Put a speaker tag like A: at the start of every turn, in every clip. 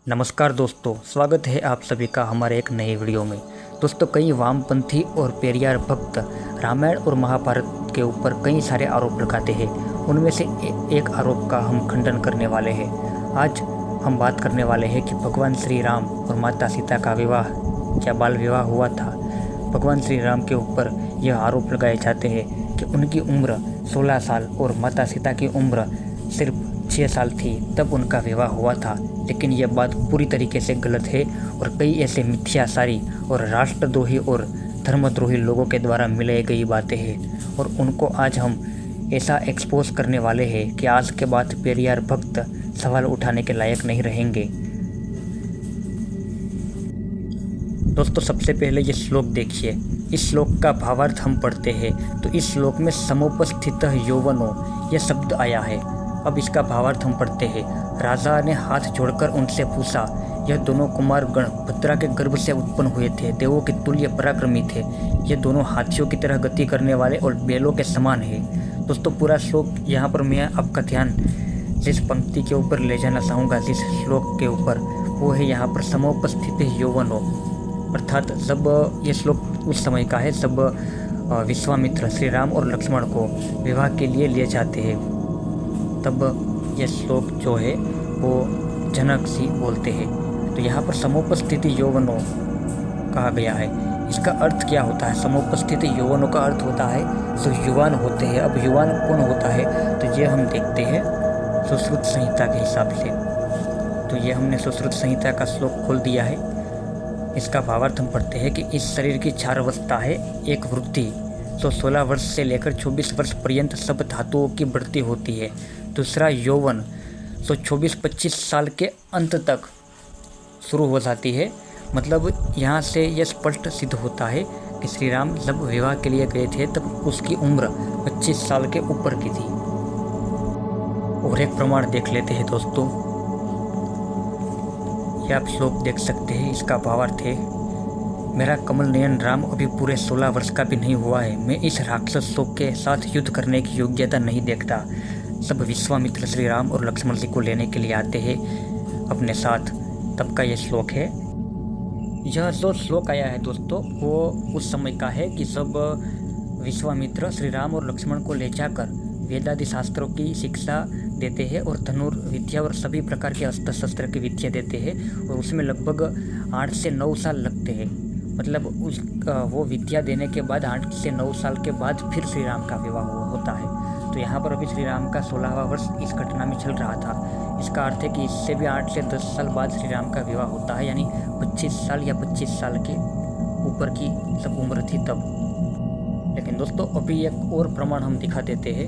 A: नमस्कार दोस्तों, स्वागत है आप सभी का हमारे एक नए वीडियो में। दोस्तों, कई वामपंथी और पेरियार भक्त रामायण और महाभारत के ऊपर कई सारे आरोप लगाते हैं। उनमें से एक आरोप का हम खंडन करने वाले हैं। आज हम बात करने वाले हैं कि भगवान श्री राम और माता सीता का विवाह क्या बाल विवाह हुआ था। भगवान श्री राम के ऊपर यह आरोप लगाए जाते हैं कि उनकी उम्र 16 साल और माता सीता की उम्र सिर्फ 6 साल थी तब उनका विवाह हुआ था। लेकिन यह बात पूरी तरीके से गलत है और कई ऐसे मिथ्याचारी और राष्ट्रद्रोही और धर्मद्रोही लोगों के द्वारा मिलाई गई बातें हैं और उनको आज हम ऐसा एक्सपोज करने वाले हैं कि आज के बाद पेरियार भक्त सवाल उठाने के लायक नहीं रहेंगे। दोस्तों, सबसे पहले ये श्लोक देखिए। इस श्लोक का भावार्थ हम पढ़ते हैं तो इस श्लोक में समुपस्थित यौवनो यह शब्द आया है। अब इसका भावार्थ हम पढ़ते हैं। राजा ने हाथ जोड़कर उनसे पूछा, यह दोनों कुमार गण भद्रा के गर्भ से उत्पन्न हुए थे, देवों के तुल्य पराक्रमी थे। ये दोनों हाथियों की तरह गति करने वाले और बैलों के समान है। दोस्तों, पूरा श्लोक यहाँ पर मैं आपका ध्यान जिस पंक्ति के ऊपर ले जाना चाहूँगा, जिस श्लोक के ऊपर, वो है यहाँ पर समुपस्थित यौवनो। अर्थात जब ये श्लोक उस समय का है जब विश्वामित्र श्री राम और लक्ष्मण को विवाह के लिए ले जाते हैं, तब यह श्लोक जो है वो जनक जी बोलते हैं। तो यहाँ पर समुपस्थिति यौवनों कहा गया है। इसका अर्थ क्या होता है? समुपस्थिति यौवनों का अर्थ होता है जो युवान होते हैं। अब युवान कौन होता है तो ये हम देखते हैं सुश्रुत संहिता के हिसाब से। तो ये हमने सुश्रुत संहिता का श्लोक खोल दिया है। इसका भावार्थ हम पढ़ते हैं कि इस शरीर की 4 अवस्था है। एक वृद्धि, तो 16 वर्ष से लेकर 24 वर्ष पर्यंत सब धातुओं की बढ़ती होती है। दूसरा यौवन, तो 24-25 साल के अंत तक शुरू हो जाती है। मतलब यहाँ से यह स्पष्ट सिद्ध होता है कि श्री राम जब विवाह के लिए गए थे तब उसकी उम्र 25 साल के ऊपर की थी। और एक प्रमाण देख लेते हैं दोस्तों। यह आप श्लोक देख सकते हैं। इसका भावार्थ है, मेरा कमल नयन राम अभी पूरे 16 वर्ष का भी नहीं हुआ है। मैं इस राक्षसों के साथ युद्ध करने की योग्यता नहीं देखता। सब विश्वामित्र श्री राम और लक्ष्मण जी को लेने के लिए आते हैं अपने साथ। तब का यह श्लोक है। यह जो श्लोक आया है दोस्तों, वो उस समय का है कि जब विश्वामित्र श्री राम और लक्ष्मण को ले जाकर वेदादि शास्त्रों की शिक्षा देते हैं और धनुर्विद्या और सभी प्रकार के अस्त्र शस्त्र की विद्या देते हैं। और उसमें लगभग 8 से 9 साल लगते हैं। मतलब वो विद्या देने के बाद 8 से 9 साल के बाद फिर श्री राम का विवाह होता है। तो यहाँ पर अभी श्री राम का 16वां वर्ष इस घटना में चल रहा था। इसका अर्थ है कि इससे भी 8 से 10 साल बाद श्री राम का विवाह होता है, यानी 25 साल या 25 साल के ऊपर की सब उम्र थी तब। लेकिन दोस्तों, अभी एक और प्रमाण हम दिखा देते हैं।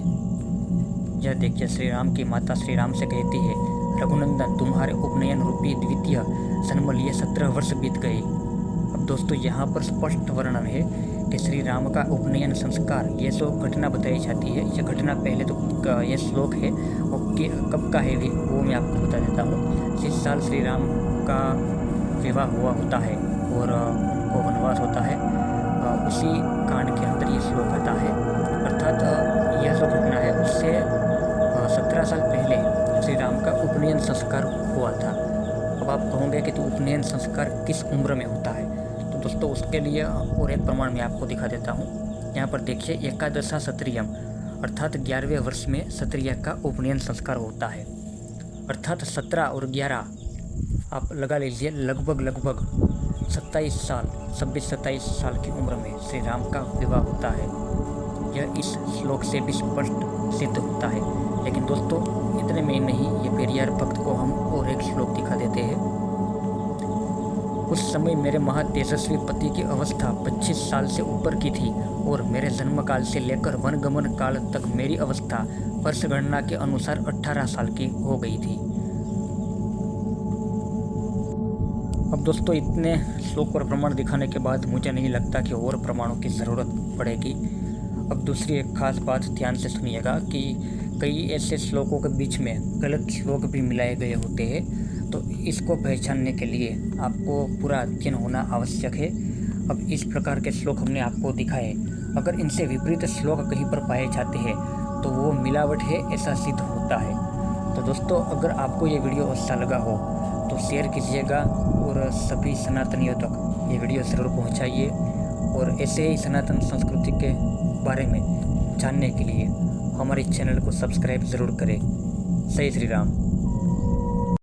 A: यह देखिए, श्री राम की माता श्री राम से कहती है, रघुनंदन तुम्हारे उपनयन रूपी द्वितीय जन्म लिए 17 वर्ष बीत गए। अब दोस्तों, यहाँ पर स्पष्ट वर्णन है कि श्री राम का उपनयन संस्कार, ये जो घटना बताई जाती है, यह घटना पहले तो यह श्लोक है वो कब का है वो मैं आपको बता देता हूँ। जिस साल श्री राम का विवाह हुआ होता है और उनको वनवास होता है, उसी कांड के अंदर ये श्लोक आता है। अर्थात यह जो घटना है उससे 17 साल पहले श्री राम का उपनयन संस्कार हुआ था। अब आप कहोगे कि तो उपनयन संस्कार किस उम्र में होता है? तो दोस्तों, उसके लिए और एक प्रमाण मैं आपको दिखा देता हूँ। यहाँ पर देखिए, एकादशा क्षत्रियम, अर्थात 11वें वर्ष में क्षत्रिय का उपनयन संस्कार होता है। अर्थात 17 और 11 आप लगा लीजिए, लगभग 27 साल, 26-27 साल की उम्र में श्री राम का विवाह होता है। यह इस श्लोक से भी स्पष्ट सिद्ध होता है। लेकिन दोस्तों, इतने में नहीं, ये पेरियार भक्त को हम और एक श्लोक दिखा देते हैं। उस समय मेरे महातेजस्वी पति की अवस्था 25 साल से ऊपर की थी और मेरे जन्म काल से लेकर वनगमन काल तक मेरी अवस्था वर्ष गणना के अनुसार 18 साल की हो गई थी। अब दोस्तों, इतने श्लोक और प्रमाण दिखाने के बाद मुझे नहीं लगता कि और प्रमाणों की ज़रूरत पड़ेगी। अब दूसरी एक खास बात ध्यान से सुनिएगा कि कई ऐसे श्लोकों के बीच में गलत श्लोक भी मिलाए गए होते हैं। तो इसको पहचानने के लिए आपको पूरा अध्ययन होना आवश्यक है। अब इस प्रकार के श्लोक हमने आपको दिखाए। अगर इनसे विपरीत श्लोक कहीं पर पाए जाते हैं तो वो मिलावट है ऐसा सिद्ध होता है। तो दोस्तों, अगर आपको ये वीडियो अच्छा लगा हो तो शेयर कीजिएगा और सभी सनातनियों तक ये वीडियो ज़रूर पहुंचाइए। और ऐसे ही सनातन संस्कृति के बारे में जानने के लिए हमारे चैनल को सब्सक्राइब ज़रूर करें। जय श्री राम।